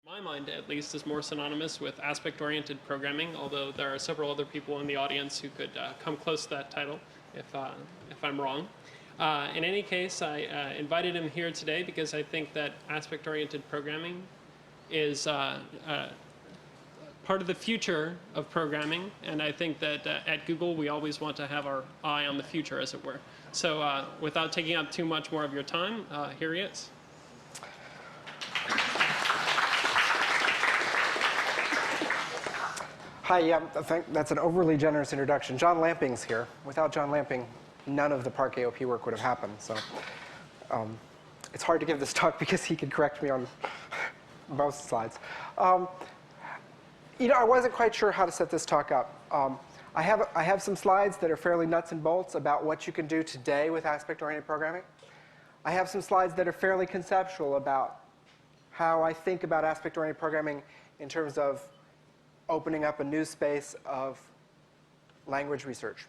my mind at least, is more synonymous with aspect-oriented programming, although there are several other people in the audience who could come close to that title if I'm wrong. In any case, I invited him here today because I think that aspect-oriented programming is part of the future of programming, and I think that at Google we always want to have our eye on the future, as it were. So without taking up too much more of your time, here he is. Hi, yeah, that's an overly generous introduction. John Lamping's here. Without John Lamping, none of the Park AOP work would have happened. So it's hard to give this talk because he could correct me on most slides. You know, I wasn't quite sure how to set this talk up. I have some slides that are fairly nuts and bolts about what you can do today with aspect-oriented programming. I have some slides that are fairly conceptual about how I think about aspect-oriented programming in terms of opening up a new space of language research.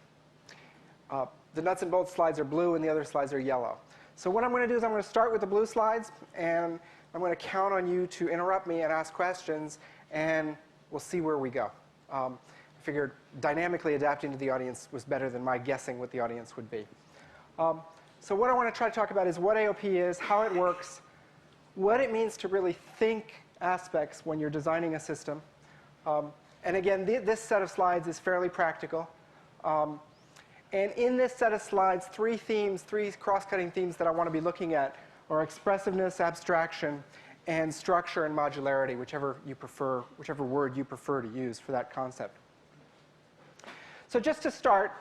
The nuts and bolts slides are blue and the other slides are yellow. So what I'm going to do is I'm going to start with the blue slides, and I'm going to count on you to interrupt me and ask questions, and we'll see where we go. I figured dynamically adapting to the audience was better than my guessing what the audience would be. So what I want to try to talk about is what AOP is, how it works, what it means to really think aspects when you're designing a system. And again, this set of slides is fairly practical. And in this set of slides, three cross-cutting themes that I want to be looking at are expressiveness, abstraction, and structure and modularity, whichever word you prefer to use for that concept. So just to start,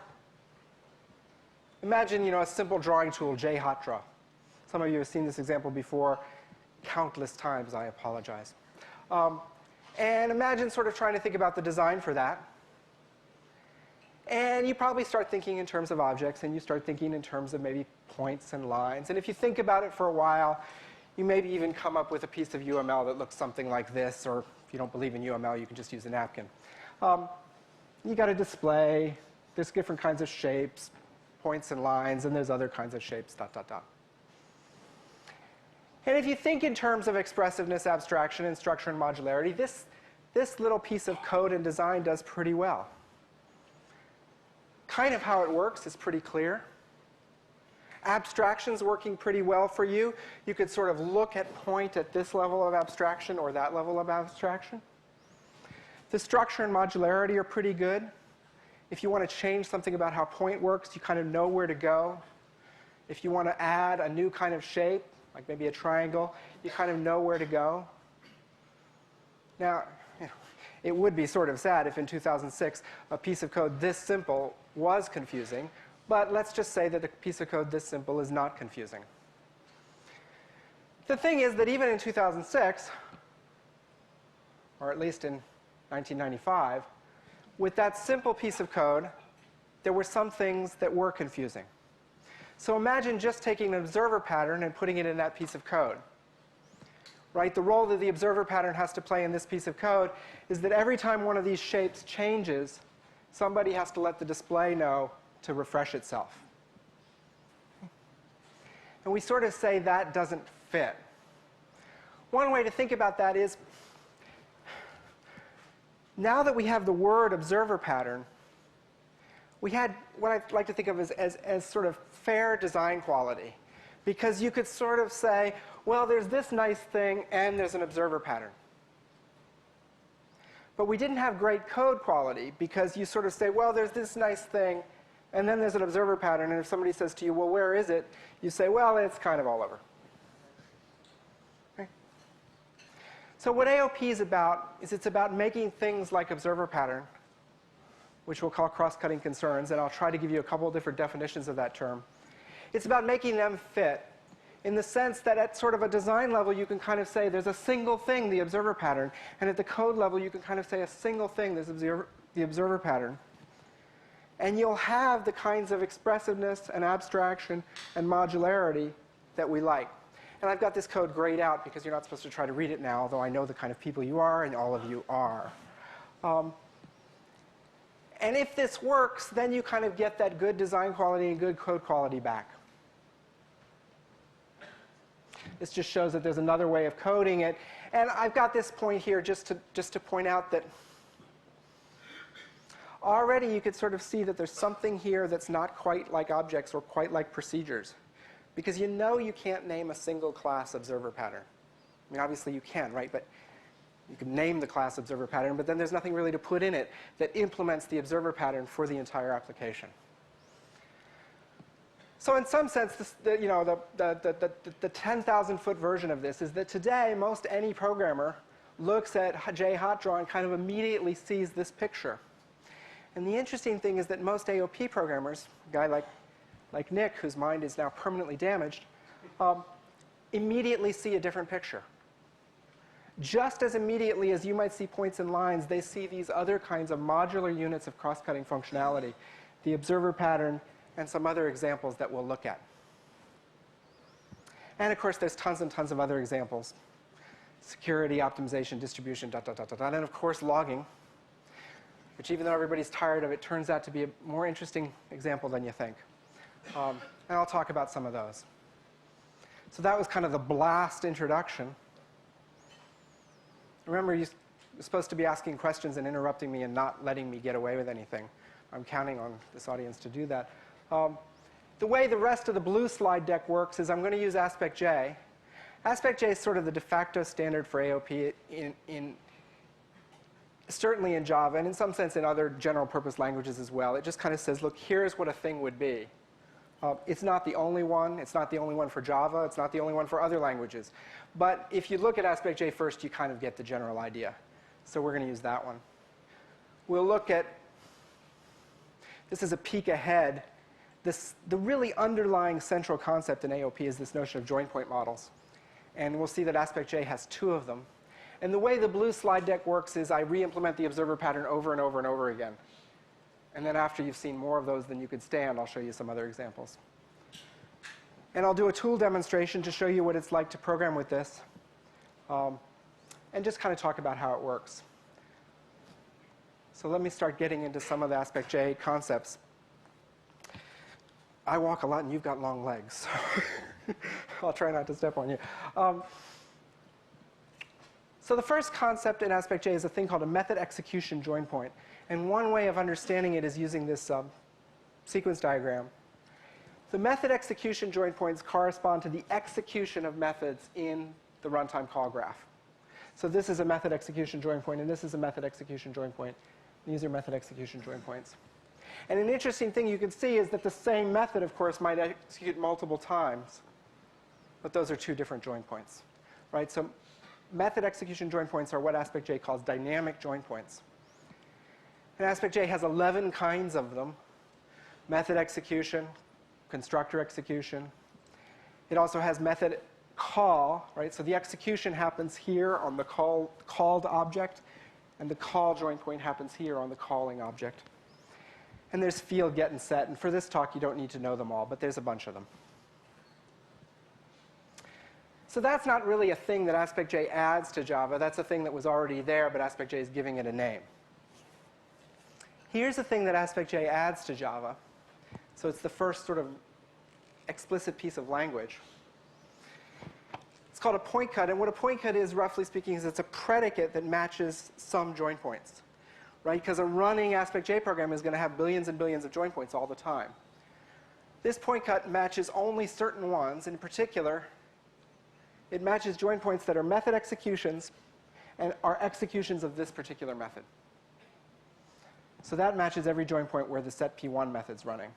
imagine a simple drawing tool, JHotDraw. Some of you have seen this example before countless times. I apologize. And imagine sort of trying to think about the design for that. And you probably start thinking in terms of objects, and you start thinking in terms of maybe points and lines. And if you think about it for a while, you maybe even come up with a piece of UML that looks something like this, or if you don't believe in UML, you can just use a napkin. You got a display. There's different kinds of shapes, points and lines, and there's other kinds of shapes, dot, dot, dot. And if you think in terms of expressiveness, abstraction, and structure and modularity, this little piece of code and design does pretty well. Kind of how it works is pretty clear. Abstraction's working pretty well for you. You could sort of look at point at this level of abstraction or that level of abstraction. The structure and modularity are pretty good. If you want to change something about how point works, you kind of know where to go. If you want to add a new kind of shape, like maybe a triangle, you kind of know where to go. Now, it would be sort of sad if in 2006 a piece of code this simple was confusing, but let's just say that a piece of code this simple is not confusing. The thing is that even in 2006, or at least in 1995, with that simple piece of code, there were some things that were confusing. So imagine just taking an observer pattern and putting it in that piece of code. Right? The role that the observer pattern has to play in this piece of code is that every time one of these shapes changes, somebody has to let the display know to refresh itself. And we sort of say that doesn't fit. One way to think about that is, now that we have the word observer pattern, we had what I like to think of as sort of fair design quality. Because you could sort of say, well, there's this nice thing, and there's an observer pattern. But we didn't have great code quality, because you sort of say, well, there's this nice thing, and then there's an observer pattern. And if somebody says to you, well, where is it? You say, well, it's kind of all over. Okay. So what AOP is about is it's about making things like observer pattern, which we'll call cross-cutting concerns, and I'll try to give you a couple of different definitions of that term. It's about making them fit in the sense that at sort of a design level, you can kind of say there's a single thing, the observer pattern. And at the code level, you can kind of say a single thing, the observer pattern. And you'll have the kinds of expressiveness and abstraction and modularity that we like. And I've got this code grayed out because you're not supposed to try to read it now, although I know the kind of people you are, and all of you are. And if this works, then you kind of get that good design quality and good code quality back. This just shows that there's another way of coding it. And I've got this point here just to point out that already you could sort of see that there's something here that's not quite like objects or quite like procedures. Because you know you can't name a single class observer pattern. I mean, obviously you can, right? But you can name the class observer pattern, but then there's nothing really to put in it that implements the observer pattern for the entire application. So in some sense, the 10,000-foot version of this is that today, most any programmer looks at JHotDraw and kind of immediately sees this picture. And the interesting thing is that most AOP programmers, a guy like Nick, whose mind is now permanently damaged, immediately see a different picture. Just as immediately as you might see points and lines, they see these other kinds of modular units of cross-cutting functionality, the observer pattern, and some other examples that we'll look at. And of course, there's tons and tons of other examples. Security, optimization, distribution, ... And of course, logging, which even though everybody's tired of it, turns out to be a more interesting example than you think. And I'll talk about some of those. So that was kind of the blast introduction. Remember, you're supposed to be asking questions and interrupting me and not letting me get away with anything. I'm counting on this audience to do that. The way the rest of the blue slide deck works is I'm going to use AspectJ. AspectJ is sort of the de facto standard for AOP certainly in Java, and in some sense in other general purpose languages as well. It just kind of says, look, here's what a thing would be. It's not the only one. It's not the only one for Java. It's not the only one for other languages. But if you look at AspectJ first, you kind of get the general idea. So we're going to use that one. We'll look at, this is a peek ahead. The really underlying central concept in AOP is this notion of join point models. And we'll see that AspectJ has 2 of them. And the way the blue slide deck works is I re-implement the observer pattern over and over and over again. And then after you've seen more of those than you could stand, I'll show you some other examples. And I'll do a tool demonstration to show you what it's like to program with this. And just kind of talk about how it works. So let me start getting into some of the AspectJ concepts. I walk a lot, and you've got long legs. So I'll try not to step on you. So the first concept in AspectJ is a thing called a method execution join point. And one way of understanding it is using this sequence diagram. The method execution join points correspond to the execution of methods in the runtime call graph. So this is a method execution join point, and this is a method execution join point. These are method execution join points. And an interesting thing you can see is that the same method, of course, might execute multiple times. But those are 2 different join points, right? So method execution join points are what AspectJ calls dynamic join points. And AspectJ has 11 kinds of them. Method execution, constructor execution. It also has method call, right? So the execution happens here on the called object, and the call join point happens here on the calling object. And there's field, get, and set. And for this talk, you don't need to know them all, but there's a bunch of them. So that's not really a thing that AspectJ adds to Java. That's a thing that was already there, but AspectJ is giving it a name. Here's a thing that AspectJ adds to Java. So it's the first sort of explicit piece of language. It's called a point cut. And what a point cut is, roughly speaking, is it's a predicate that matches some join points, right? Because a running AspectJ program is going to have billions and billions of join points all the time. This point cut matches only certain ones. In particular, it matches join points that are method executions and are executions of this particular method. So that matches every join point where the setp1 method's running.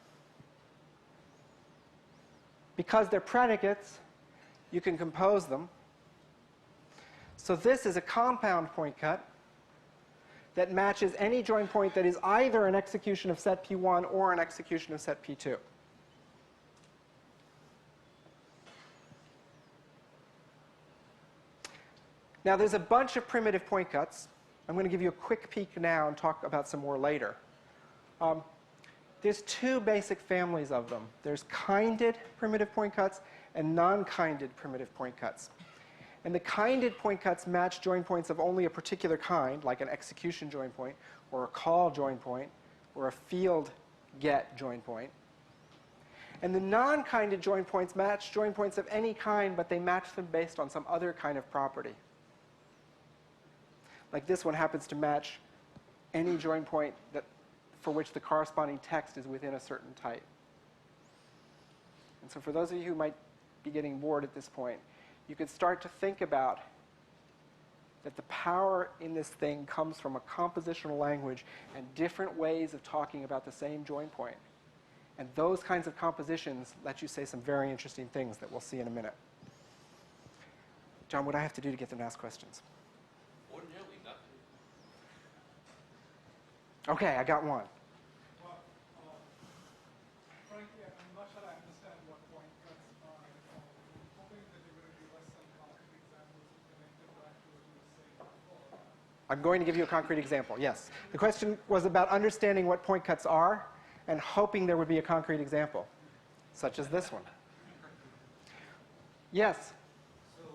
Because they're predicates, you can compose them. So this is a compound point cut that matches any join point that is either an execution of setp1 or an execution of setp2. Now, there's a bunch of primitive point cuts. I'm going to give you a quick peek now and talk about some more later. There's 2 basic families of them. There's kinded primitive point cuts and non-kinded primitive point cuts. And the kinded point cuts match join points of only a particular kind, like an execution join point, or a call join point, or a field get join point. And the non-kinded join points match join points of any kind, but they match them based on some other kind of property. like this one happens to match any join point for which the corresponding text is within a certain type. And so for those of you who might be getting bored at this point, you could start to think about that the power in this thing comes from a compositional language and different ways of talking about the same join point. And those kinds of compositions let you say some very interesting things that we'll see in a minute. John, what do I have to do to get them to ask questions? Ordinarily, nothing. Okay, I got one. Well, frankly, I'm not sure I understand what point cuts are. I'm hoping that you're going to give us some concrete examples connected back to what you were saying before. I'm going to give you a concrete example, yes. The question was about understanding what point cuts are and hoping there would be a concrete example, such as this one. Yes? So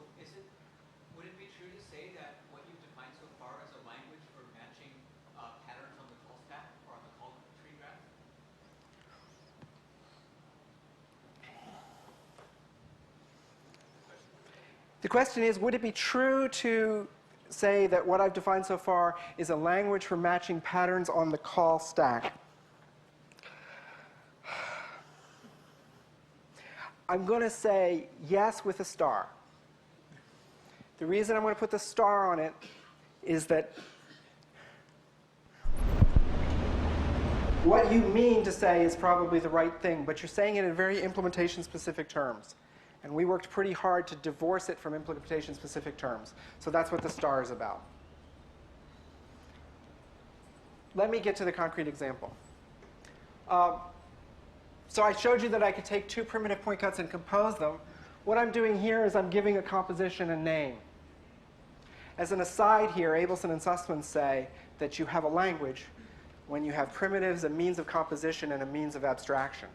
would it be true to say that what you've defined so far is a language for matching patterns on the call stack or on the call tree graph? The question is, would it be true to say that what I've defined so far is a language for matching patterns on the call stack? I'm going to say yes with a star. The reason I'm going to put the star on it is that what you mean to say is probably the right thing, but you're saying it in very implementation-specific terms. And we worked pretty hard to divorce it from implementation-specific terms. So that's what the star is about. Let me get to the concrete example. So I showed you that I could take two primitive point cuts and compose them. What I'm doing here is I'm giving a composition a name. As an aside here, Abelson and Sussman say that you have a language when you have primitives, a means of composition, and a means of abstraction.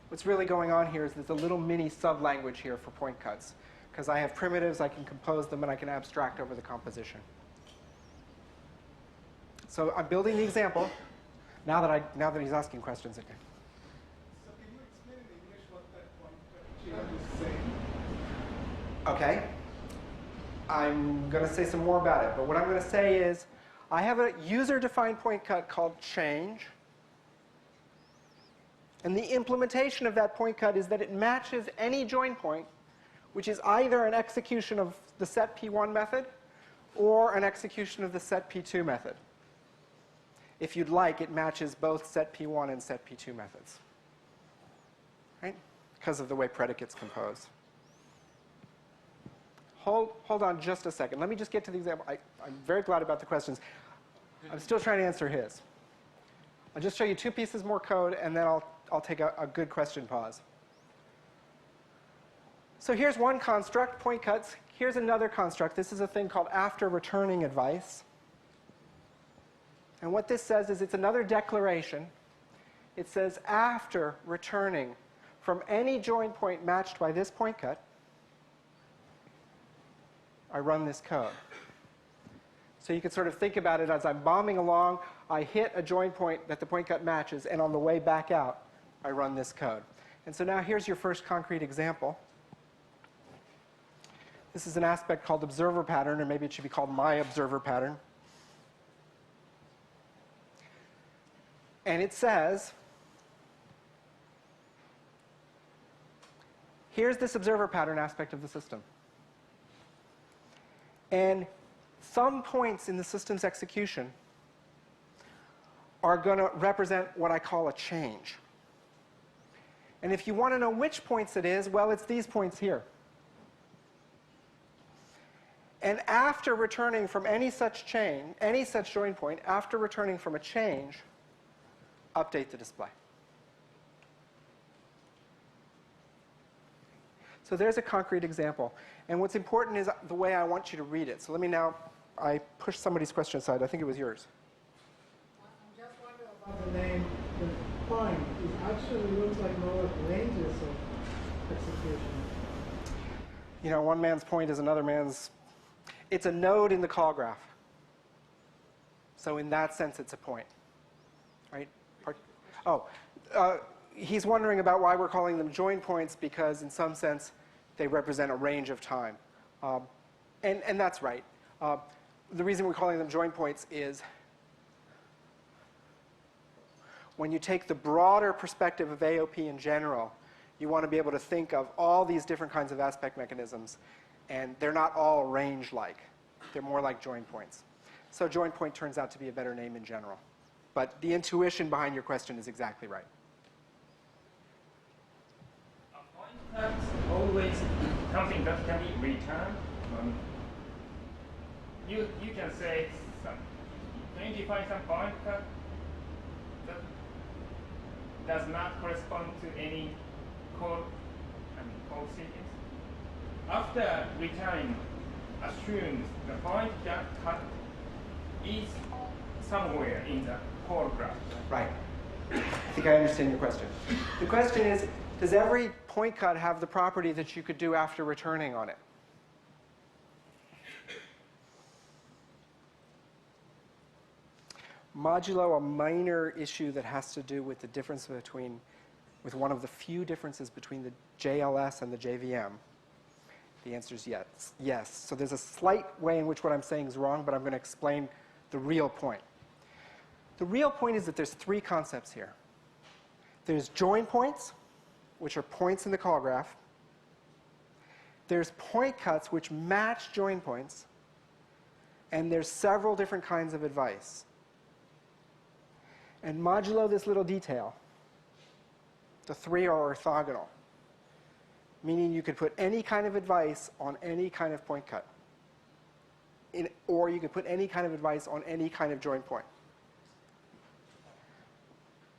What's really going on here is there's a little mini sub-language here for point cuts. Because I have primitives, I can compose them, and I can abstract over the composition. So I'm building the example. Now that he's asking questions again. So can you explain in English what that point cut change is saying? Okay. I'm going to say some more about it. But what I'm going to say is I have a user-defined point cut called change. And the implementation of that point cut is that it matches any join point, which is either an execution of the set P1 method or an execution of the set P2 method. If you'd like, it matches both set P1 and set P2 methods, right? Because of the way predicates compose. Hold on just a second. Let me just get to the example. I'm very glad about the questions. I'm still trying to answer his. I'll just show you two pieces more code, and then I'll take a good question pause. So here's one construct, point cuts. Here's another construct. This is a thing called after returning advice. And what this says is it's another declaration. It says after returning from any join point matched by this point cut, I run this code. So you can sort of think about it as I'm bombing along, I hit a join point that the point cut matches, and on the way back out, I run this code. And so now here's your first concrete example. This is an aspect called observer pattern, or maybe it should be called my observer pattern. And it says, here's this observer pattern aspect of the system. And some points in the system's execution are going to represent what I call a change. And if you want to know which points it is, well, it's these points here. And after returning from any such join point, after returning from a change, update the display. So there's a concrete example. And what's important is the way I want you to read it. So let me now, I pushed somebody's question aside. I think it was yours. I'm just wondering about the name, the point. It actually looks like more like ranges of execution. You know, one man's point is another man's. It's a node in the call graph. So in that sense, it's a point, right? He's wondering about why we're calling them join points, because in some sense, they represent a range of time. And that's right. the reason we're calling them join points is when you take the broader perspective of AOP in general, you want to be able to think of all these different kinds of aspect mechanisms, and they're not all range-like. They're more like join points. So join point turns out to be a better name in general. But the intuition behind your question is exactly right. A point that's always something that can be returned. You can say, can you define some point that does not correspond to any code sequence? After returning, assumes the point cut is somewhere in the core graph. Right. I think I understand your question. The question is, does every point cut have the property that you could do after returning on it? Modulo a minor issue that has to do with the difference with one of the few differences between the JLS and the JVM? The answer is yes. Yes. So there's a slight way in which what I'm saying is wrong, but I'm going to explain the real point. The real point is that there's three concepts here. There's join points, which are points in the call graph. There's point cuts, which match join points. And there's several different kinds of advice. And modulo this little detail, the three are orthogonal, meaning you could put any kind of advice on any kind of point cut. Or you could put any kind of advice on any kind of join point.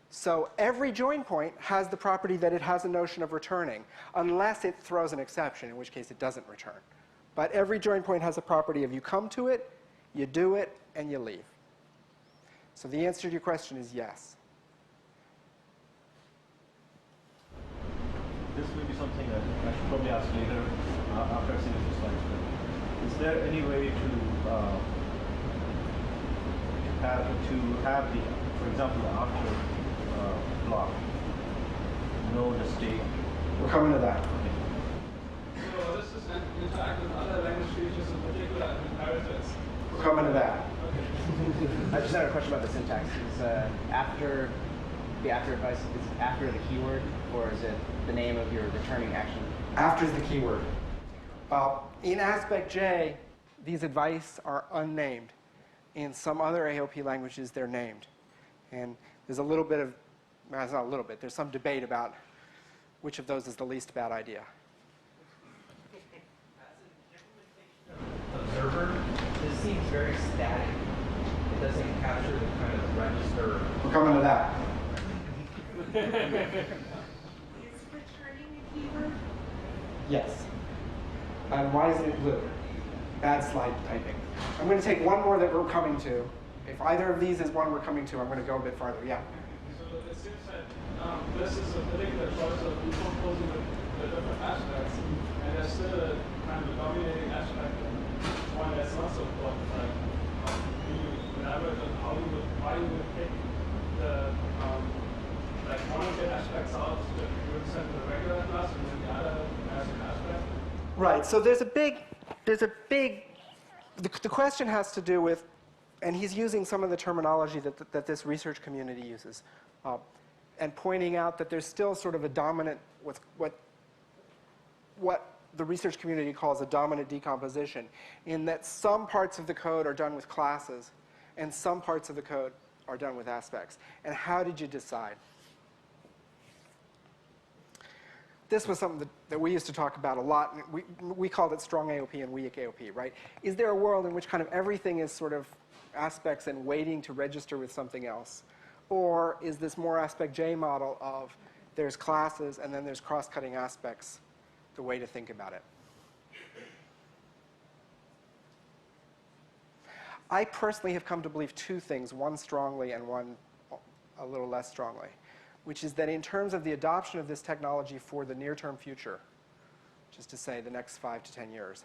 So every join point has the property that it has a notion of returning, unless it throws an exception, in which case it doesn't return. But every join point has a property of you come to it, you do it, and you leave. So the answer to your question is yes. This may be something that I should probably ask later after I see the slides. Is there any way to have the, for example, the after block know the state? We're coming to that. So this is interact with other language features, in particular inheritance. We're coming to that. I just had a question about the syntax. Is the after advice, is it after the keyword, or is it the name of your returning action? After is the keyword. In AspectJ, these advice are unnamed. In some other AOP languages, they're named. And there's a little bit of, well, it's not a little bit, there's some debate about which of those is the least bad idea. Observer, this seems very static. It doesn't capture the kind of register. We're coming to that. Is returning a keyword? Yes. And why isn't it blue? Bad slide typing. I'm going to take one more that we're coming to. If either of these is one we're coming to, I'm going to go a bit farther. Yeah? So it seems that this is a particular choice of decomposing the different aspects, and there's still a kind of dominating aspect and one that's not so important. Like, can you elaborate on why you would pick the like one of the aspects out that you would send to the regular class and then the other as an aspect? Right. So there's a big, the question has to do with, and he's using some of the terminology that this research community uses, and pointing out that there's still sort of a dominant, what the research community calls a dominant decomposition, in that some parts of the code are done with classes, and some parts of the code are done with aspects. And how did you decide? This was something that we used to talk about a lot. We called it strong AOP and weak AOP, right? Is there a world in which kind of everything is sort of aspects and waiting to register with something else? Or is this more AspectJ model of there's classes and then there's cross-cutting aspects the way to think about it? I personally have come to believe two things, one strongly and one a little less strongly, which is that in terms of the adoption of this technology for the near-term future, just to say the next 5 to 10 years,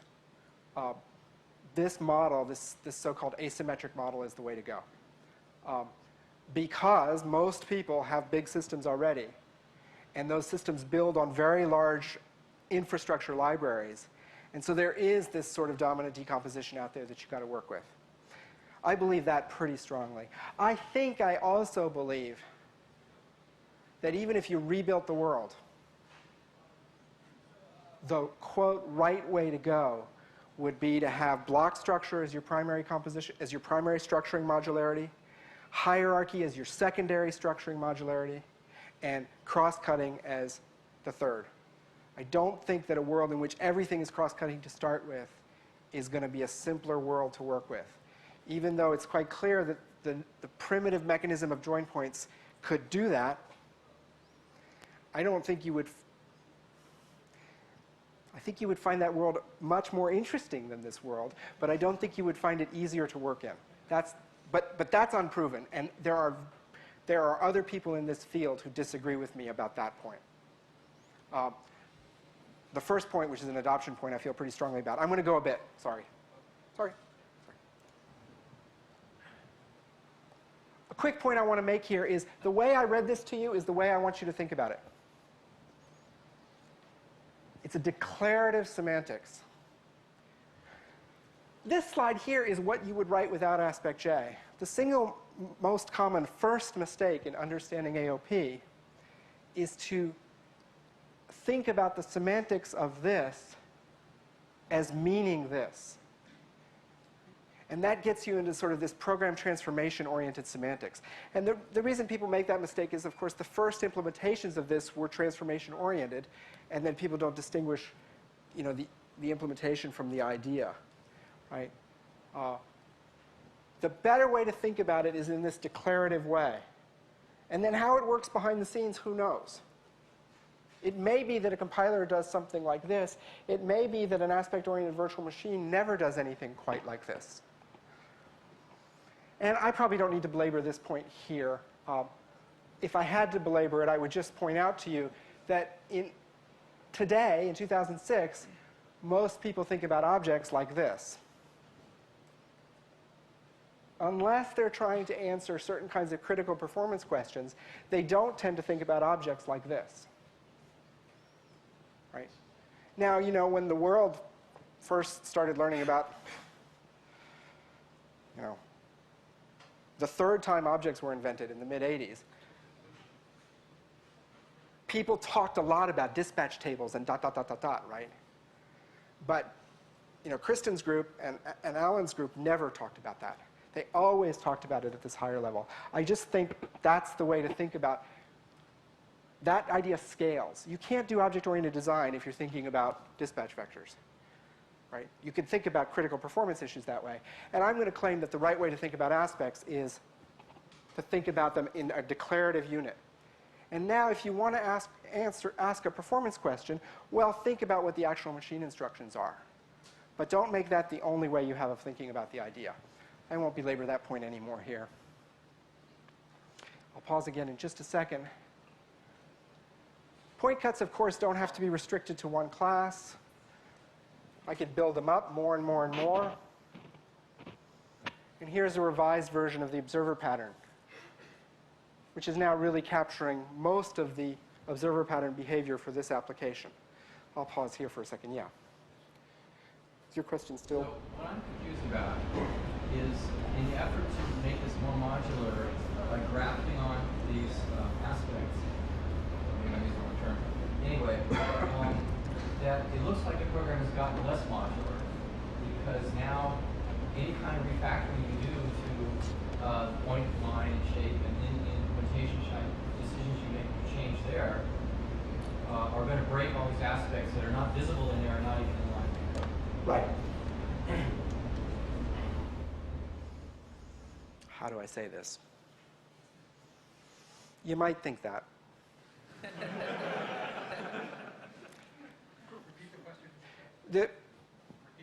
this model, this so-called asymmetric model is the way to go. Because most people have big systems already, and those systems build on very large infrastructure libraries. And so there is this sort of dominant decomposition out there that you've got to work with. I believe that pretty strongly. I think I also believe that even if you rebuilt the world, the, quote, right way to go would be to have block structure as your primary composition, as your primary structuring modularity, hierarchy as your secondary structuring modularity, and cross-cutting as the third. I don't think that a world in which everything is cross-cutting to start with is going to be a simpler world to work with. Even though it's quite clear that the primitive mechanism of join points could do that, I don't think you would. I think you would find that world much more interesting than this world, but I don't think you would find it easier to work in. But that's unproven, and there are other people in this field who disagree with me about that point. The first point, which is an adoption point, I feel pretty strongly about. I'm going to go a bit. Sorry. A quick point I want to make here is the way I read this to you is the way I want you to think about it. It's a declarative semantics. This slide here is what you would write without AspectJ. The single most common first mistake in understanding AOP is to think about the semantics of this as meaning this. And that gets you into sort of this program transformation-oriented semantics. And the reason people make that mistake is, of course, the first implementations of this were transformation-oriented, and then people don't distinguish, the implementation from the idea, right? The better way to think about it is in this declarative way. And then how it works behind the scenes, who knows? It may be that a compiler does something like this. It may be that an aspect-oriented virtual machine never does anything quite like this. And I probably don't need to belabor this point here. If I had to belabor it, I would just point out to you that today, in 2006, most people think about objects like this. Unless they're trying to answer certain kinds of critical performance questions, they don't tend to think about objects like this. Right? Now, when the world first started learning about, the third time objects were invented in the mid-'80s, people talked a lot about dispatch tables and ... right? But, Kristen's group and Alan's group never talked about that. They always talked about it at this higher level. I just think that's the way to think about that idea scales. You can't do object-oriented design if you're thinking about dispatch vectors. Right? You can think about critical performance issues that way. And I'm going to claim that the right way to think about aspects is to think about them in a declarative unit. And now if you want to ask a performance question, well, think about what the actual machine instructions are. But don't make that the only way you have of thinking about the idea. I won't belabor that point anymore here. I'll pause again in just a second. Point cuts, of course, don't have to be restricted to one class. I could build them up more and more and more. And here's a revised version of the observer pattern, which is now really capturing most of the observer pattern behavior for this application. I'll pause here for a second. Yeah. Is your question still? So what I'm confused about is in the effort to make this more modular by grafting on these aspects, maybe I'm using the wrong term. Anyway, that it looks like the program has gotten less modular because now any kind of refactoring you do to point, line, and shape, and in implementation decisions you make to change there are going to break all these aspects that are not visible in there and not even in line. Right. How do I say this? You might think that.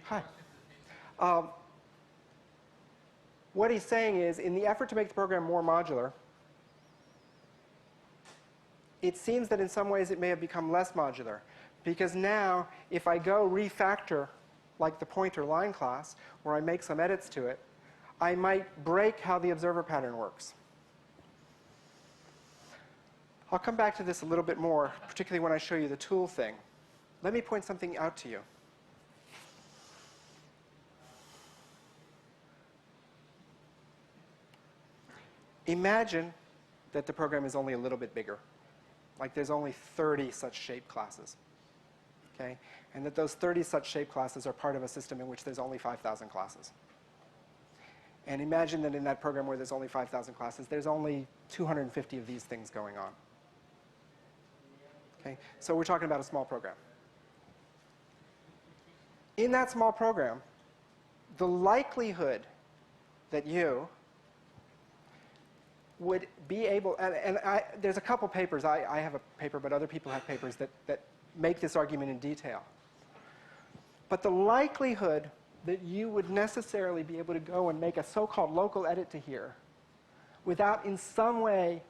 Hi. What he's saying is, in the effort to make the program more modular, it seems that in some ways it may have become less modular. Because now, if I go refactor, like the pointer line class, where I make some edits to it, I might break how the observer pattern works. I'll come back to this a little bit more, particularly when I show you the tool thing. Let me point something out to you. Imagine that the program is only a little bit bigger. Like there's only 30 such shape classes. Okay? And that those 30 such shape classes are part of a system in which there's only 5,000 classes. And imagine that in that program where there's only 5,000 classes, there's only 250 of these things going on. Okay? So we're talking about a small program. In that small program, the likelihood that you would be able, there's a couple papers, I have a paper, but other people have papers that make this argument in detail. But the likelihood that you would necessarily be able to go and make a so-called local edit to here without in some way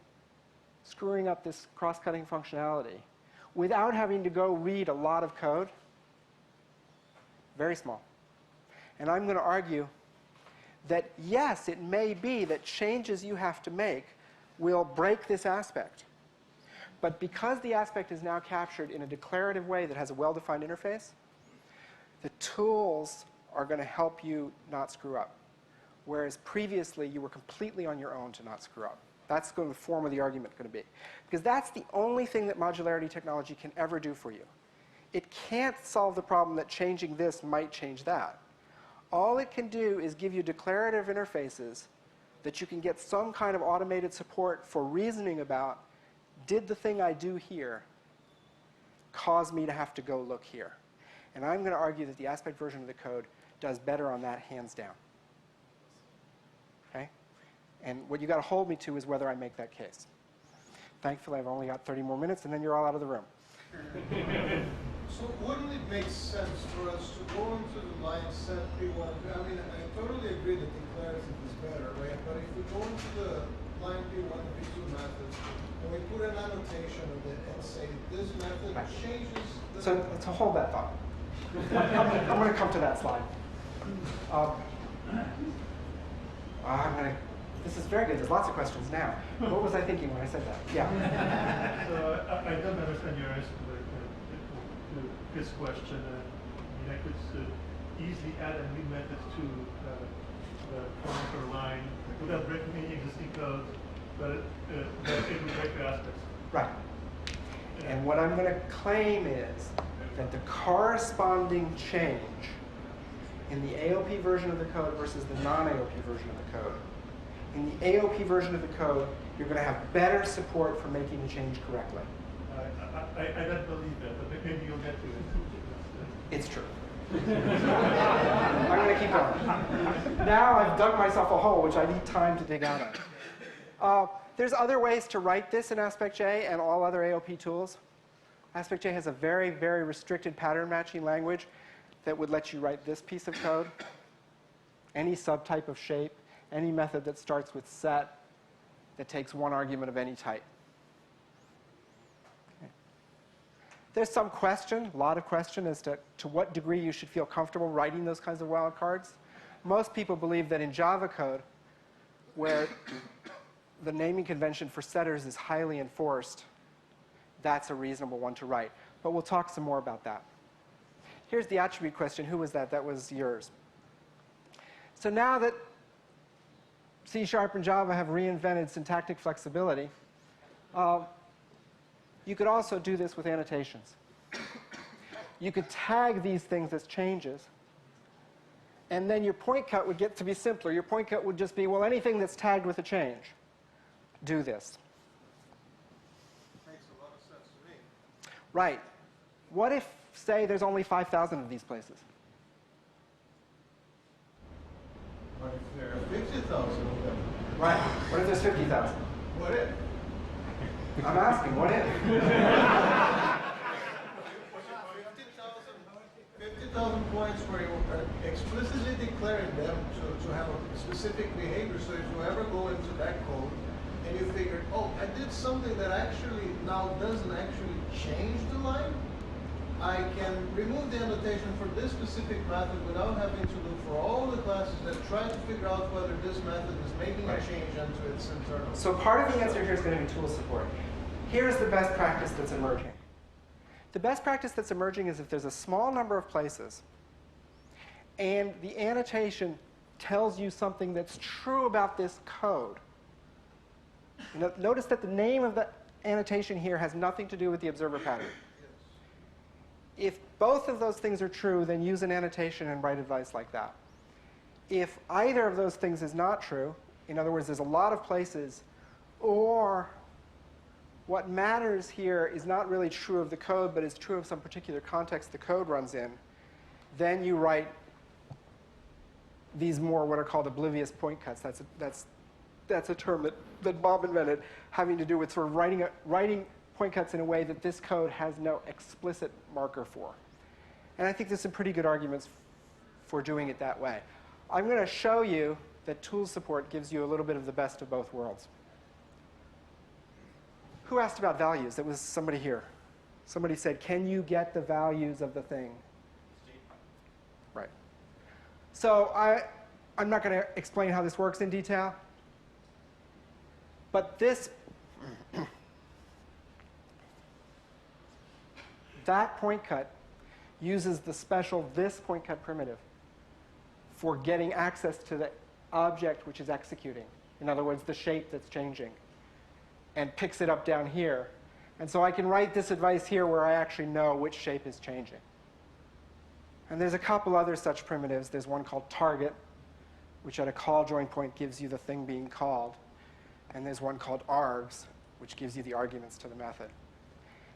screwing up this cross-cutting functionality, without having to go read a lot of code, very small. And I'm going to argue that yes, it may be that changes you have to make will break this aspect. But because the aspect is now captured in a declarative way that has a well-defined interface, the tools are going to help you not screw up. Whereas previously, you were completely on your own to not screw up. That's going to the form of the argument going to be. Because that's the only thing that modularity technology can ever do for you. It can't solve the problem that changing this might change that. All it can do is give you declarative interfaces that you can get some kind of automated support for reasoning about, did the thing I do here cause me to have to go look here? And I'm going to argue that the Aspect version of the code does better on that, hands down. Okay? And what you got to hold me to is whether I make that case. Thankfully, I've only got 30 more minutes, and then you're all out of the room. So wouldn't it make sense for us to go into the line set P1? I mean, I totally agree that declarative is better, right? But if we go into the line P1 and P2 methods, and we put an annotation of it and say this method changes the... So hold that thought. I'm going to come to that slide. This is very good. There's lots of questions now. What was I thinking when I said that? Yeah. So I don't understand your answer to this question. I could easily add a new method to the pointer line without breaking any existing code, but it would break the aspects. Right. And what I'm going to claim is that the corresponding change in the AOP version of the code versus the non-AOP version of the code. In the AOP version of the code, you're going to have better support for making the change correctly. I don't believe that, but maybe you'll get to it. It's true. I'm going to keep going. Now I've dug myself a hole, which I need time to dig out of. There's other ways to write this in AspectJ and all other AOP tools. AspectJ has a very, very restricted pattern matching language that would let you write this piece of code, any subtype of shape, any method that starts with set that takes one argument of any type. Okay. There's some question, a lot of question, as to what degree you should feel comfortable writing those kinds of wildcards. Most people believe that in Java code, where the naming convention for setters is highly enforced, that's a reasonable one to write. But we'll talk some more about that. Here's the attribute question. Who was that? That was yours. So now that C# and Java have reinvented syntactic flexibility, you could also do this with annotations. You could tag these things as changes, and then your point cut would get to be simpler. Your point cut would just be, well, anything that's tagged with a change, do this. Makes a lot of sense to me. Right. What if, say, there's only 5,000 of these places? What if there are 50,000 of them? Right. What if there's 50,000? What if? I'm asking, what if? 50,000 points where you are explicitly declaring them to have a specific behavior. So if you ever go into that code and you figure, oh, I did something that actually now doesn't actually change the line, I can remove the annotation for this specific method without having to look for all the classes that try to figure out whether this method is making a change into its internal. So part of the answer here is going to be tool support. Here's the best practice that's emerging. The best practice that's emerging is if there's a small number of places and the annotation tells you something that's true about this code, Notice that the name of the annotation here has nothing to do with the observer pattern. If both of those things are true, then use an annotation and write advice like that. If either of those things is not true, in other words, there's a lot of places, or what matters here is not really true of the code, but is true of some particular context the code runs in, then you write these more what are called oblivious point cuts. That's a term that Bob invented, having to do with sort of writing point cuts in a way that this code has no explicit marker for. And I think there's some pretty good arguments for doing it that way. I'm going to show you that tools support gives you a little bit of the best of both worlds. Who asked about values? That was somebody here. Somebody said, can you get the values of the thing? Right. So I'm not going to explain how this works in detail. But that point cut uses the special this point cut primitive for getting access to the object which is executing. In other words, the shape that's changing, and picks it up down here. And so I can write this advice here where I actually know which shape is changing. And there's a couple other such primitives. There's one called target, which at a call join point gives you the thing being called. And there's one called args, which gives you the arguments to the method.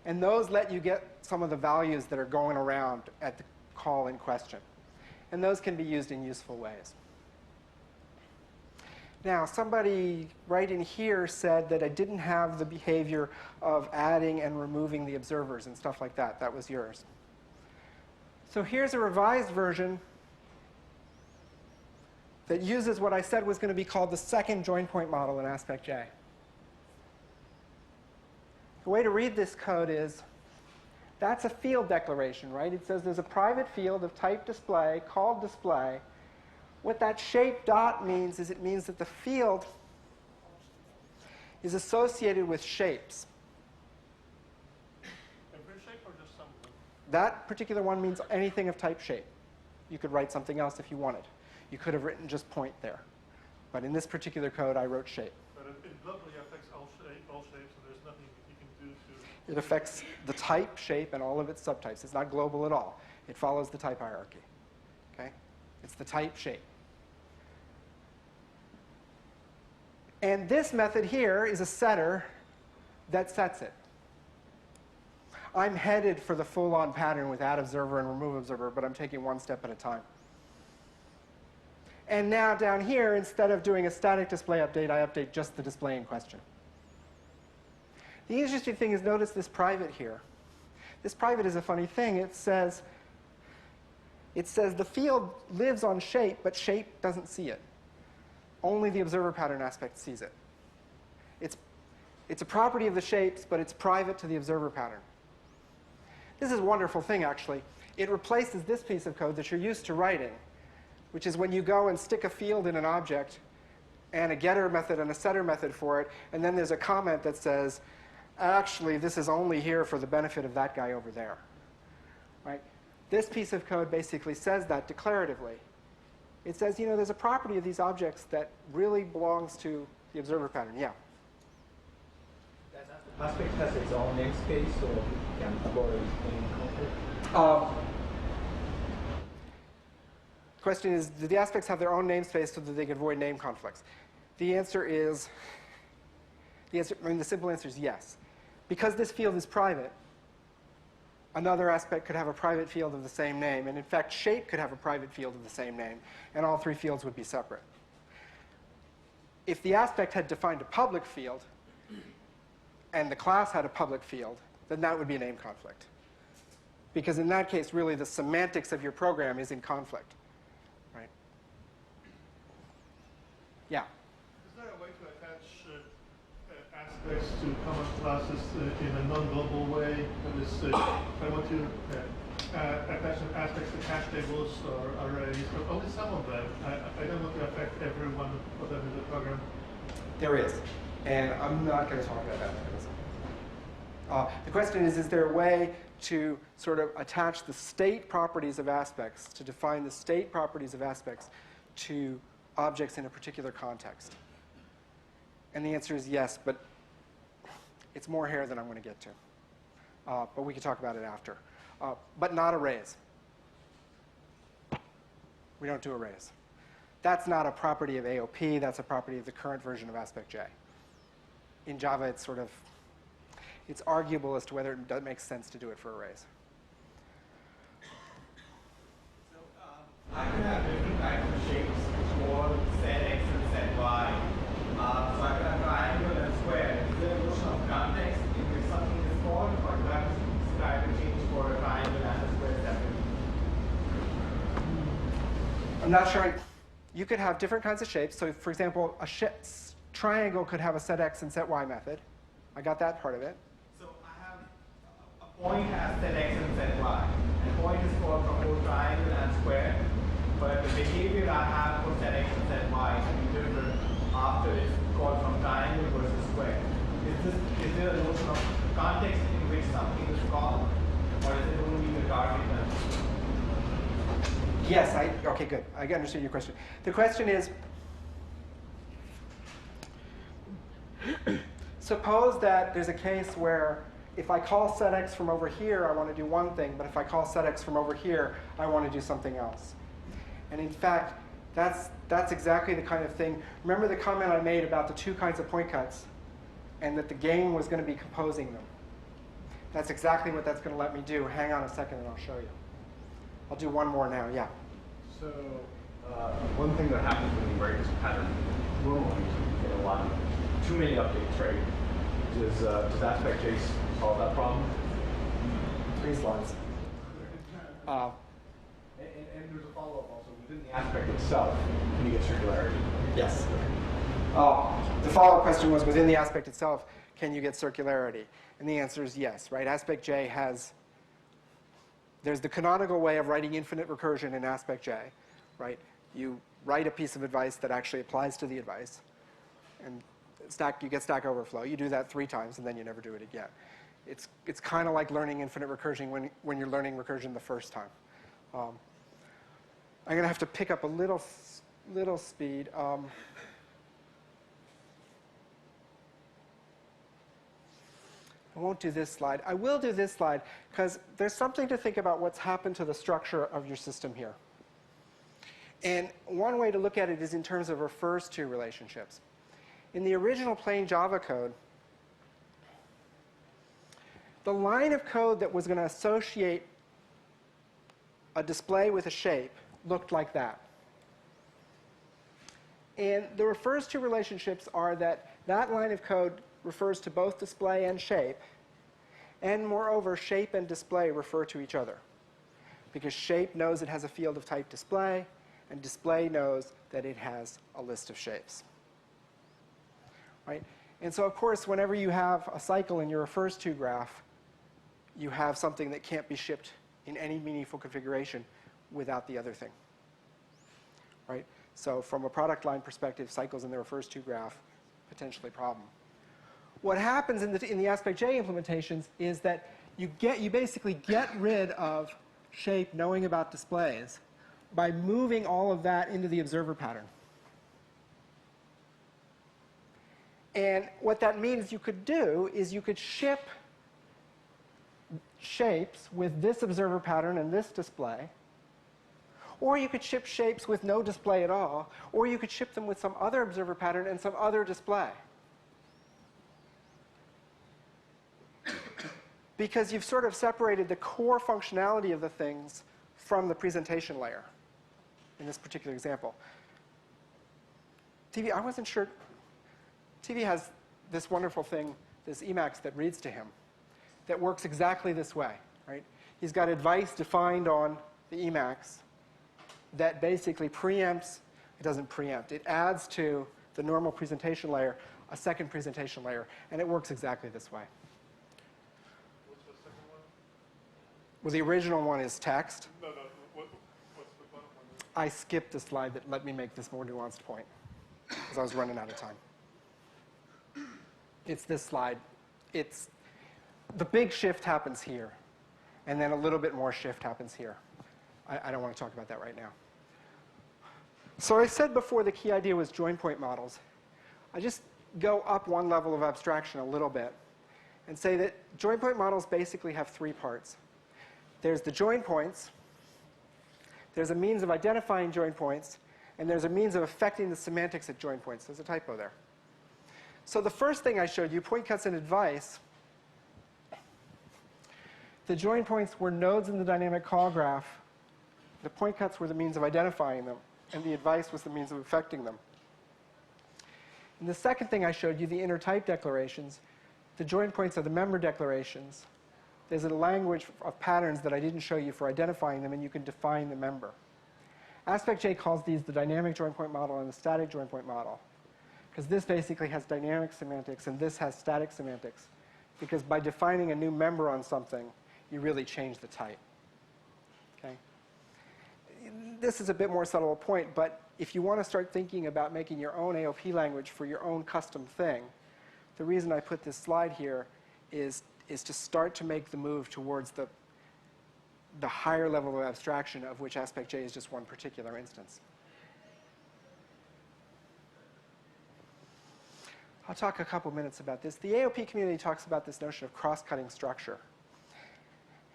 And those let you get some of the values that are going around at the call in question. And those can be used in useful ways. Now, somebody right in here said that I didn't have the behavior of adding and removing the observers and stuff like that. That was yours. So here's a revised version that uses what I said was going to be called the second join point model in AspectJ. The way to read this code is, that's a field declaration, right? It says there's a private field of type display called display. What that shape dot means is it means that the field is associated with shapes. Every shape or just some of them? That particular one means anything of type shape. You could write something else if you wanted. You could have written just point there. But in this particular code, I wrote shape. But it globally affects all shapes, so there's nothing you can do to... It affects the type, shape, and all of its subtypes. It's not global at all. It follows the type hierarchy. Okay? It's the type shape. And this method here is a setter that sets it. I'm headed for the full-on pattern with add observer and remove observer, but I'm taking one step at a time. And now down here, instead of doing a static display update, I update just the display in question. The interesting thing is, notice this private here. This private is a funny thing. It says the field lives on shape, but shape doesn't see it. Only the observer pattern aspect sees it. It's a property of the shapes, but it's private to the observer pattern. This is a wonderful thing, actually. It replaces this piece of code that you're used to writing, which is when you go and stick a field in an object and a getter method and a setter method for it, and then there's a comment that says, actually, this is only here for the benefit of that guy over there. Right? This piece of code basically says that declaratively. It says, there's a property of these objects that really belongs to the observer pattern. Yeah? Aspect has its own namespace, so it can avoid any conflict? Question is, do the aspects have their own namespace so that they can avoid name conflicts? The answer is, the simple answer is yes. Because this field is private, another aspect could have a private field of the same name. And in fact, shape could have a private field of the same name. And all three fields would be separate. If the aspect had defined a public field, and the class had a public field, then that would be a name conflict. Because in that case, really, the semantics of your program is in conflict. Right? Yeah? Is there a way to attach aspects to common classes in a non-global way? That is, if I want to attach some aspects to hash tables or arrays, but only some of them. I don't want to affect every one of them in the program. There is. And I'm not going to talk about that mechanism. The question is there a way to sort of attach the state properties of aspects, to define the state properties of aspects to objects in a particular context? And the answer is yes, but it's more hair than I'm going to get to. But we can talk about it after. But not arrays. We don't do arrays. That's not a property of AOP. That's a property of the current version of AspectJ. In Java, it's arguable as to whether it makes sense to do it for arrays. So I can have different types of shapes for set x and set y. So I can have triangle and square. Is there a notion of context in which something is called, or do I have to describe a change for a triangle and a square separately? I'm not sure. You could have different kinds of shapes. So, for example, a triangle could have a set x and set y method. I got that part of it. So I have a point has set x and set y. And point is called from both triangle and square. But the behavior I have for set x and set y is different after it's called from triangle versus square. Is there a notion of context in which something is called? Or is it only the target method? Yes, okay, good. I understand your question. The question is, suppose that there's a case where if I call set x from over here, I want to do one thing, but if I call set x from over here, I want to do something else. And in fact, that's exactly the kind of thing. Remember the comment I made about the two kinds of point cuts, and that the game was going to be composing them. That's exactly what that's going to let me do. Hang on a second, and I'll show you. I'll do one more now, yeah. So one thing that happens when you write this pattern normally is you get a lot of too many updates, right? Does AspectJ solve that problem? 3 slides. And there's a follow-up also. Within the aspect itself, can you get circularity? Yes. The follow-up question was, within the aspect itself, can you get circularity? And the answer is yes, right? AspectJ has, there's the canonical way of writing infinite recursion in AspectJ, right? You write a piece of advice that actually applies to the advice, and you get Stack Overflow. You do that 3 times, and then you never do it again. It's kind of like learning infinite recursion when you're learning recursion the first time. I'm going to have to pick up a little speed. I won't do this slide. I will do this slide because there's something to think about what's happened to the structure of your system here. And one way to look at it is in terms of refers to relationships. In the original plain Java code, the line of code that was going to associate a display with a shape looked like that. And the refers to relationships are that line of code refers to both display and shape. And moreover, shape and display refer to each other. Because shape knows it has a field of type display, and display knows that it has a list of shapes. Right? And so, of course, whenever you have a cycle in your refers to graph, you have something that can't be shipped in any meaningful configuration without the other thing. Right? So from a product line perspective, cycles in the refers to graph, potentially a problem. What happens in the AspectJ implementations is that you basically get rid of shape knowing about displays by moving all of that into the observer pattern. And what that means you could do is you could ship shapes with this observer pattern and this display, or you could ship shapes with no display at all, or you could ship them with some other observer pattern and some other display. Because you've sort of separated the core functionality of the things from the presentation layer in this particular example. TV, I wasn't sure. TV has this wonderful thing, this Emacs that reads to him, that works exactly this way. Right? He's got advice defined on the Emacs that basically preempts, it doesn't preempt, it adds to the normal presentation layer a second presentation layer, and it works exactly this way. Well, the original one is text. No, what's the bottom one? I skipped the slide that let me make this more nuanced point because I was running out of time. It's this slide. The big shift happens here, and then a little bit more shift happens here. I don't want to talk about that right now. So I said before the key idea was join point models. go up one level of abstraction a little bit and say that join point models basically have three parts. There's the join points, there's a means of identifying join points, and there's a means of affecting the semantics at join points. There's a typo there. So the first thing I showed you, point cuts and advice, the join points were nodes in the dynamic call graph. The point cuts were the means of identifying them, and the advice was the means of affecting them. And the second thing I showed you, the inner type declarations, the join points are the member declarations. There's a language of patterns that I didn't show you for identifying them, and you can define the member. AspectJ calls these the dynamic join point model and the static join point model, because this basically has dynamic semantics and this has static semantics, because by defining a new member on something, you really change the type. Okay? This is a bit more subtle a point, but if you want to start thinking about making your own AOP language for your own custom thing, the reason I put this slide here is to start to make the move towards the higher level of abstraction, of which AspectJ is just one particular instance. I'll talk a couple minutes about this. The AOP community talks about this notion of cross-cutting structure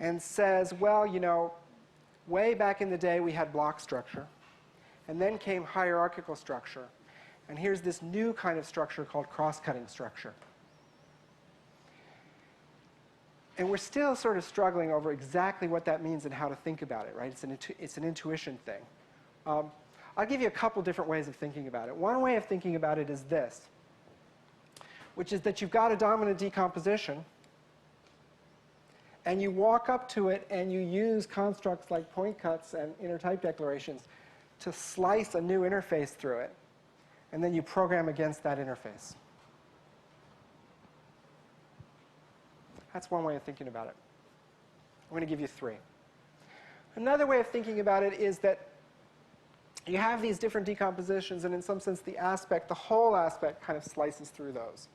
and says, well, you know, way back in the day we had block structure, and then came hierarchical structure, and here's this new kind of structure called cross-cutting structure. And we're still sort of struggling over exactly what that means and how to think about it, right? It's an intuition thing. I'll give you a couple different ways of thinking about it. One way of thinking about it is this, which is that you've got a dominant decomposition, and you walk up to it and you use constructs like point cuts and inner type declarations to slice a new interface through it, and then you program against that interface. That's one way of thinking about it. I'm going to give you three. Another way of thinking about it is that you have these different decompositions, and in some sense the whole aspect kind of slices through those.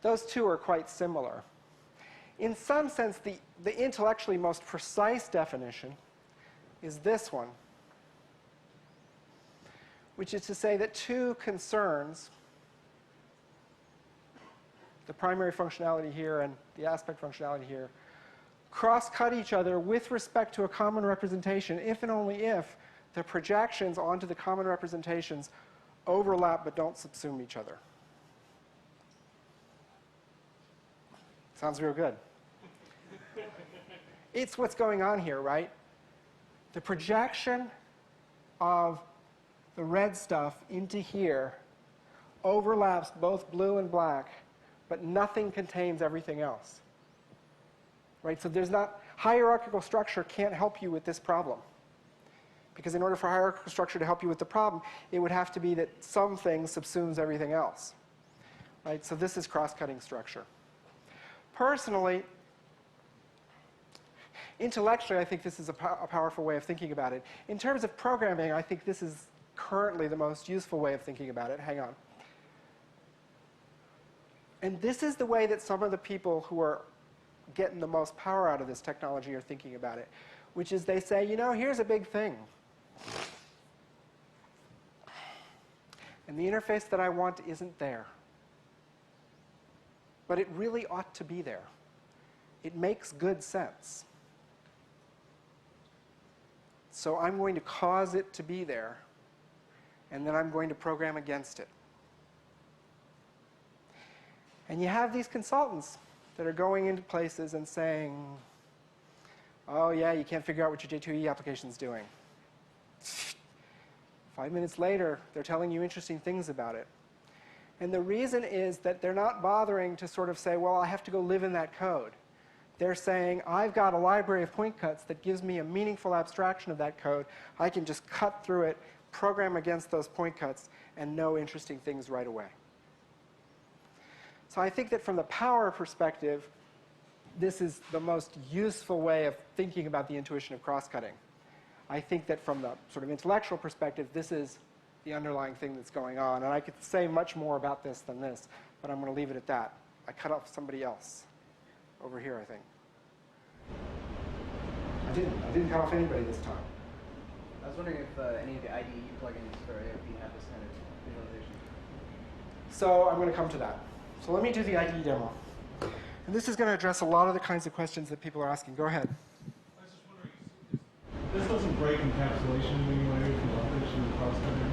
Those two are quite similar. In some sense, the intellectually most precise definition is this one, which is to say that two concerns, the primary functionality here and the aspect functionality here, cross-cut each other with respect to a common representation if and only if the projections onto the common representations overlap but don't subsume each other. Sounds real good. It's what's going on here, right? The projection of the red stuff into here overlaps both blue and black, but nothing contains everything else. Right? So there's not, hierarchical structure can't help you with this problem. Because in order for hierarchical structure to help you with the problem, it would have to be that some thing subsumes everything else. Right? So this is cross-cutting structure. Personally, intellectually, I think this is a powerful way of thinking about it. In terms of programming, I think this is currently the most useful way of thinking about it. Hang on. And this is the way that some of the people who are getting the most power out of this technology are thinking about it, which is they say, you know, here's a big thing. And the interface that I want isn't there. But it really ought to be there. It makes good sense. So I'm going to cause it to be there, and then I'm going to program against it. And you have these consultants that are going into places and saying, oh yeah, you can't figure out what your J2E application is doing. 5 minutes later, they're telling you interesting things about it. And the reason is that they're not bothering to sort of say, well, I have to go live in that code. They're saying, I've got a library of point cuts that gives me a meaningful abstraction of that code. I can just cut through it, program against those point cuts, and know interesting things right away. So I think that from the power perspective, this is the most useful way of thinking about the intuition of cross-cutting. I think that from the sort of intellectual perspective, this is the underlying thing that's going on. And I could say much more about this than this, but I'm going to leave it at that. I cut off somebody else over here, I think. I didn't cut off anybody this time. I was wondering if any of the IDE plugins for AOP have this kind of visualization. So I'm going to come to that. So let me do the IDE demo. And this is going to address a lot of the kinds of questions that people are asking. Go ahead. I was just wondering, this doesn't break encapsulation in any way from opposition and cross-cutting?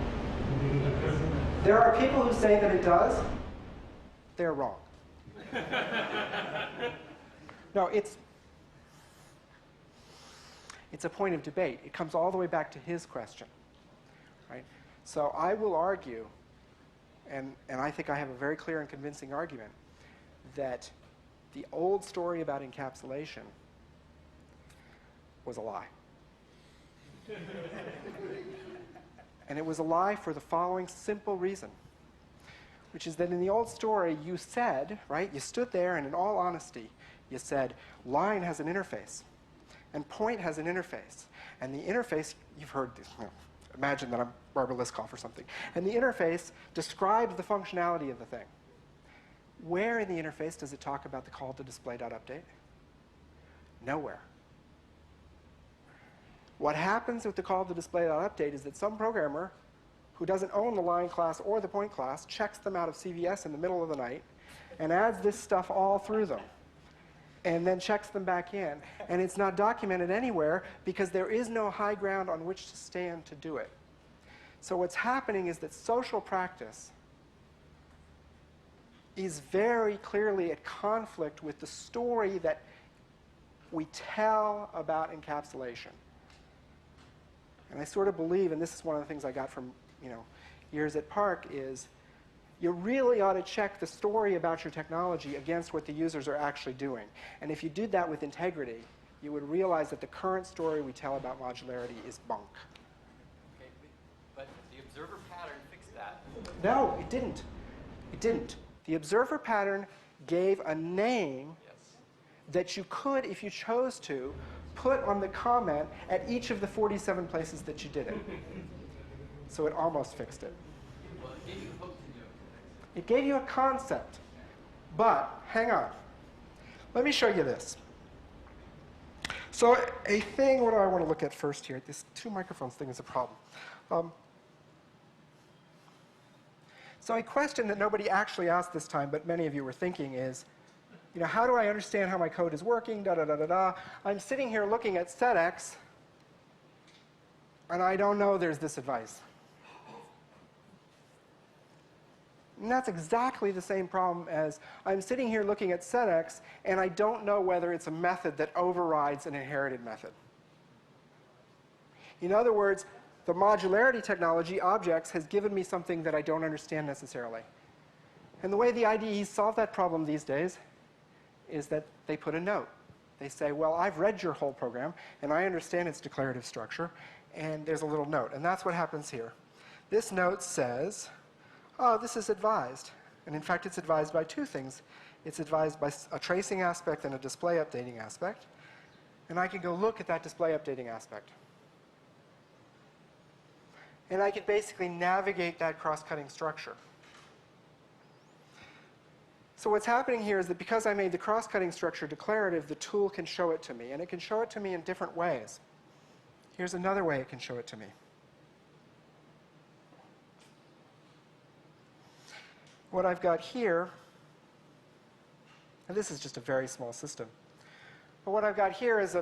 There are people who say that it does. They're wrong. No, it's a point of debate. It comes all the way back to his question, right? So I will argue, and I think I have a very clear and convincing argument, that the old story about encapsulation was a lie. And it was a lie for the following simple reason, which is that in the old story you said, right, you stood there and in all honesty, you said, line has an interface, and point has an interface. And the interface, you've heard this, imagine that I'm Barbara Liskov or something. And the interface describes the functionality of the thing. Where in the interface does it talk about the call to display.update? Nowhere. What happens with the call to display.update is that some programmer who doesn't own the line class or the point class checks them out of CVS in the middle of the night and adds this stuff all through them, and then checks them back in. And it's not documented anywhere because there is no high ground on which to stand to do it. So what's happening is that social practice is very clearly at conflict with the story that we tell about encapsulation. And I sort of believe, and this is one of the things I got from years at Park, is you really ought to check the story about your technology against what the users are actually doing. And if you did that with integrity, you would realize that the current story we tell about modularity is bunk. Okay, but the observer pattern fixed that. No, it didn't. It didn't. The observer pattern gave a name that you could, if you chose to, put on the comment at each of the 47 places that you did it. So it almost fixed it. Well, it gave you hope to do it. It gave you a concept. But, hang on. Let me show you this. So a thing, what do I want to look at first here? This two microphones thing is a problem. So a question that nobody actually asked this time, but many of you were thinking is, how do I understand how my code is working, da-da-da-da-da. I'm sitting here looking at setx, and I don't know there's this advice. And that's exactly the same problem as I'm sitting here looking at setx, and I don't know whether it's a method that overrides an inherited method. In other words, the modularity technology, objects, has given me something that I don't understand necessarily. And the way the IDEs solve that problem these days is that they put a note. They say, well, I've read your whole program, and I understand its declarative structure, and there's a little note. And that's what happens here. This note says, oh, this is advised. And in fact, it's advised by two things. It's advised by a tracing aspect and a display updating aspect. And I can go look at that display updating aspect. And I could basically navigate that cross-cutting structure. So what's happening here is that because I made the cross-cutting structure declarative, the tool can show it to me. And it can show it to me in different ways. Here's another way it can show it to me. What I've got here, and this is just a very small system, but what I've got here is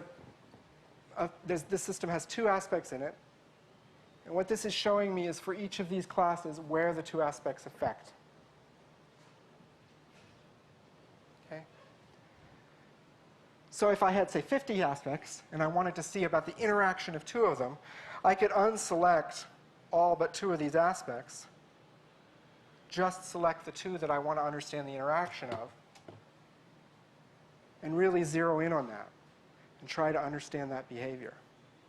this system has two aspects in it. And what this is showing me is for each of these classes where the two aspects affect. Okay? So if I had, say, 50 aspects, and I wanted to see about the interaction of two of them, I could unselect all but two of these aspects, just select the two that I want to understand the interaction of, and really zero in on that, and try to understand that behavior.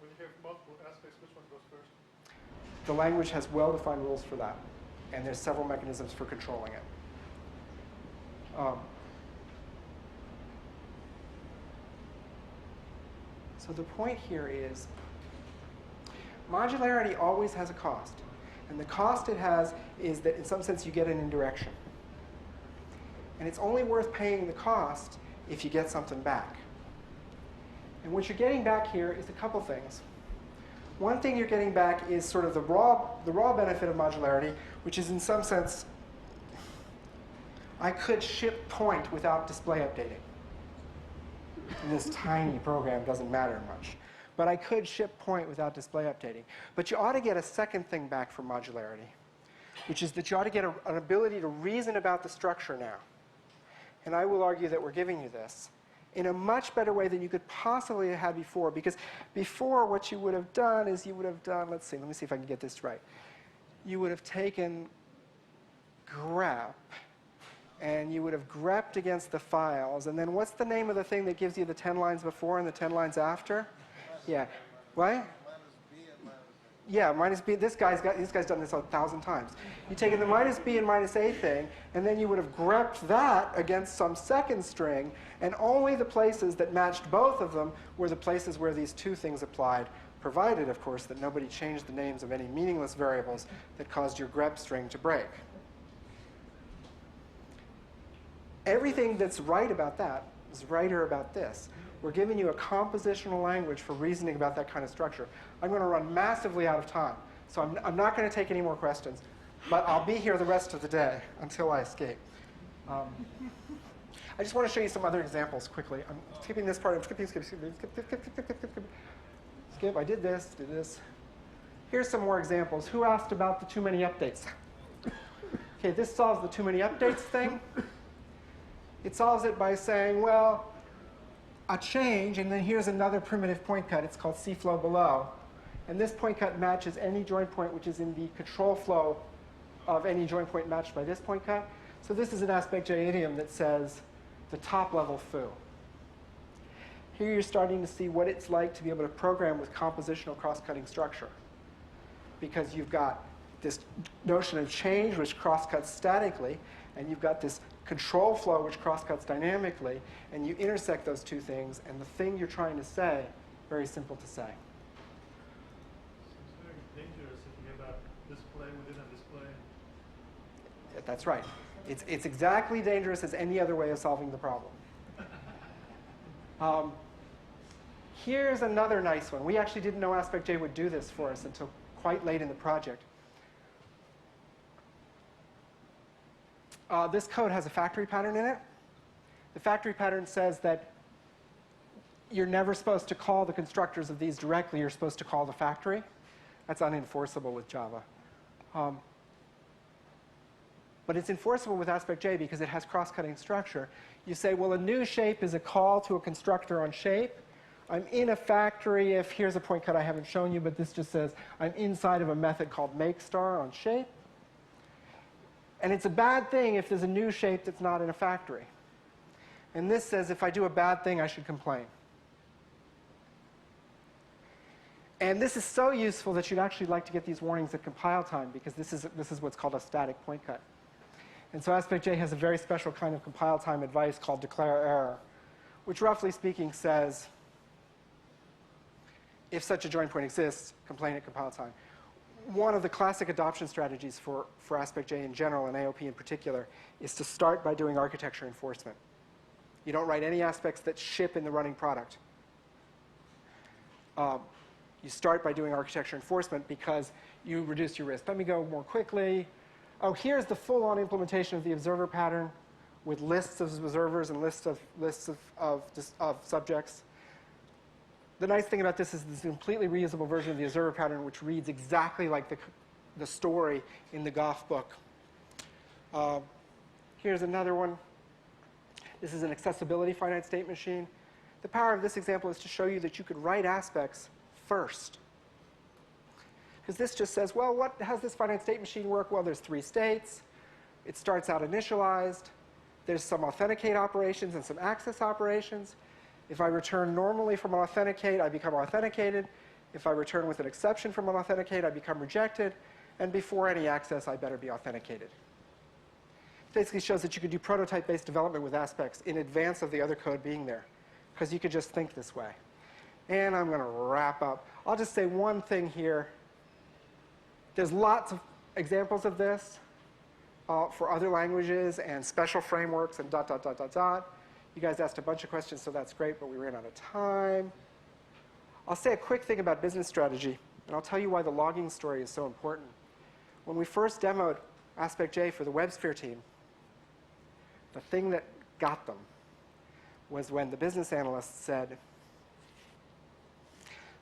When you have multiple aspects, which one goes first? The language has well-defined rules for that, and there's several mechanisms for controlling it. So the point here is modularity always has a cost. And the cost it has is that in some sense you get an indirection. And it's only worth paying the cost if you get something back. And what you're getting back here is a couple things. One thing you're getting back is sort of the raw benefit of modularity, which is in some sense I could ship point without display updating. In this tiny program, doesn't matter much. But I could ship point without display updating. But you ought to get a second thing back from modularity, which is that you ought to get an ability to reason about the structure now. And I will argue that we're giving you this in a much better way than you could possibly have had before. Because before, what you would have done is you would have done, let me see if I can get this right. You would have taken grep, and you would have grepped against the files. And then what's the name of the thing that gives you the 10 lines before and the 10 lines after? Yeah. What? Yeah, minus b. This guy's done this 1,000 times. You take the minus b and minus a thing, and then you would have grepped that against some second string, and only the places that matched both of them were the places where these two things applied, provided, of course, that nobody changed the names of any meaningless variables that caused your grep string to break. Everything that's right about that is righter about this. We're giving you a compositional language for reasoning about that kind of structure. I'm going to run massively out of time, so I'm not going to take any more questions. But I'll be here the rest of the day until I escape. I just want to show you some other examples quickly. I'm skipping this part. I'm skip. I did this. Here's some more examples. Who asked about the too many updates? OK, this solves the too many updates thing. It solves it by saying, well, a change, and then here's another primitive point cut. It's called cflow below. And this point cut matches any join point which is in the control flow of any join point matched by this point cut. So this is an AspectJ idiom that says the top level foo. Here you're starting to see what it's like to be able to program with compositional cross-cutting structure. Because you've got this notion of change which cross-cuts statically, and you've got this control flow which cross-cuts dynamically, and you intersect those two things, and the thing you're trying to say, very simple to say. It's very dangerous if you have a display within a display. That's right. It's exactly dangerous as any other way of solving the problem. Here's another nice one. We actually didn't know AspectJ would do this for us until quite late in the project. This code has a factory pattern in it. The factory pattern says that you're never supposed to call the constructors of these directly. You're supposed to call the factory. That's unenforceable with Java. But it's enforceable with AspectJ because it has cross-cutting structure. You say, well, a new shape is a call to a constructor on shape. I'm in a factory if, here's a point cut I haven't shown you, but this just says I'm inside of a method called makeStar on shape. And it's a bad thing if there's a new shape that's not in a factory. And this says if I do a bad thing, I should complain. And this is so useful that you'd actually like to get these warnings at compile time, because this is what's called a static point cut. And so AspectJ has a very special kind of compile time advice called declare error, which roughly speaking says, if such a join point exists, complain at compile time. One of the classic adoption strategies for AspectJ in general, and AOP in particular, is to start by doing architecture enforcement. You don't write any aspects that ship in the running product. You start by doing architecture enforcement because you reduce your risk. Let me go more quickly. Oh, here's the full-on implementation of the observer pattern with lists of observers and lists of subjects. The nice thing about this is this completely reusable version of the observer pattern, which reads exactly like the story in the Goff book. Here's another one. This is an accessibility finite state machine. The power of this example is to show you that you could write aspects first. Because this just says, well, how does this finite state machine work? Well, there's 3 states. It starts out initialized. There's some authenticate operations and some access operations. If I return normally from an authenticate, I become authenticated. If I return with an exception from an authenticate, I become rejected. And before any access, I better be authenticated. It basically shows that you could do prototype-based development with aspects in advance of the other code being there, because you could just think this way. And I'm going to wrap up. I'll just say one thing here. There's lots of examples of this for other languages and special frameworks and ... You guys asked a bunch of questions, so that's great, but we ran out of time. I'll say a quick thing about business strategy, and I'll tell you why the logging story is so important. When we first demoed AspectJ for the WebSphere team, the thing that got them was when the business analyst said,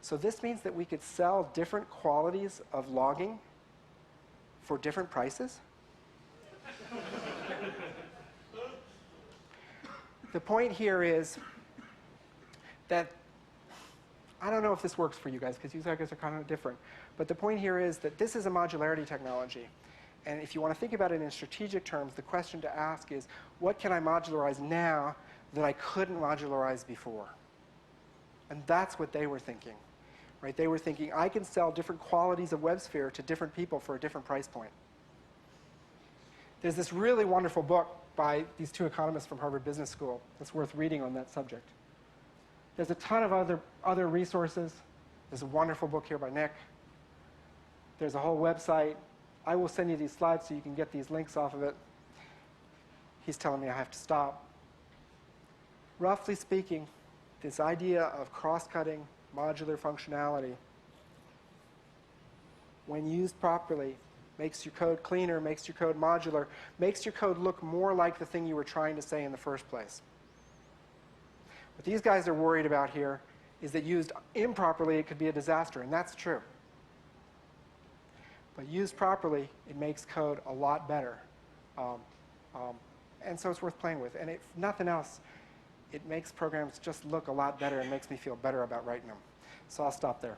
so this means that we could sell different qualities of logging for different prices? The point here is that, I don't know if this works for you guys, because you guys are kind of different, but the point here is that this is a modularity technology. And if you want to think about it in strategic terms, the question to ask is, what can I modularize now that I couldn't modularize before? And that's what they were thinking. Right? They were thinking, I can sell different qualities of WebSphere to different people for a different price point. There's this really wonderful book by these two economists from Harvard Business School that's worth reading on that subject. There's a ton of other resources. There's a wonderful book here by Nick. There's a whole website. I will send you these slides so you can get these links off of it. He's telling me I have to stop. Roughly speaking, this idea of cross-cutting modular functionality, when used properly, makes your code cleaner, makes your code modular, makes your code look more like the thing you were trying to say in the first place. What these guys are worried about here is that used improperly, it could be a disaster, and that's true. But used properly, it makes code a lot better. And so it's worth playing with. And if nothing else, it makes programs just look a lot better and makes me feel better about writing them. So I'll stop there.